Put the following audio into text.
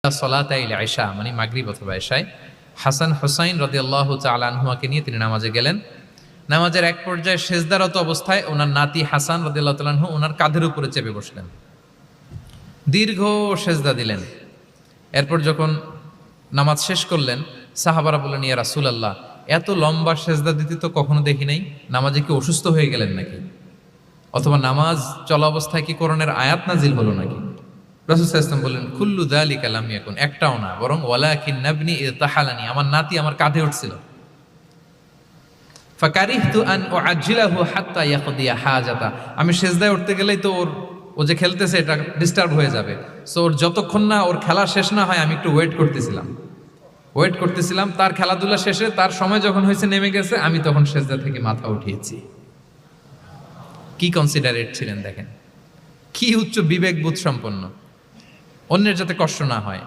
সলাতাইল ইশা মানে মাগরিব অথবা ইশায় হাসান হুসাইন রাদিয়াল্লাহু তাআলা আনহুমাকে নিয়ে তিনি নামাজে গেলেন। নামাজের এক পর্যায়ে সেজদারত অবস্থায় ওনার নাতি হাসান রাদিয়াল্লাহু তাআলা আনহু ওনার কাঁধের উপরে চেপে বসলেন, দীর্ঘ সেজদা দিলেন। এরপর যখন নামাজ শেষ করলেন, সাহাবারা বললেন, ইয়া রাসূলুল্লাহ, এত লম্বা সেজদা দিতে তো কখনো দেখি নাই, নামাজে কি অসুস্থ হয়ে গেলেন নাকি? অথবা নামাজ চলা অবস্থায় কি কোরআনের আয়াত নাজিল হলো নাকি? রাসূল সাল্লাল্লাহু আলাইহি ওয়াসাল্লাম বললেন, কুল্লু যালিকা লাম ইয়াকুন, একটাও না, বরং ওয়ালাকিন নাবনি ইতাহালানি, আমার নাতি আমার কাঁধে উঠছিল। ফাকারিহতু আন উআজ্জিলাহু হাত্তা ইয়াকদিয়া হাজাতা, আমি সেজদায় উঠতে গেলেই তো ও যে খেলতেছে এটা ডিস্টার্ব হয়ে যাবে, সো ওর যতক্ষণ না ওর খেলা শেষ না হয় আমি একটু ওয়েট করতেছিলাম। তার খেলাধুলা শেষে তার সময় যখন হয়েছে নেমে গেছে, আমি তখন সেজদা থেকে মাথা উঠিয়েছি। কি কনসিডারেট ছিলেন দেখেন, কি উচ্চ বিবেকবোধ সম্পন্ন, অন্যের যাতে কষ্ট না হয়।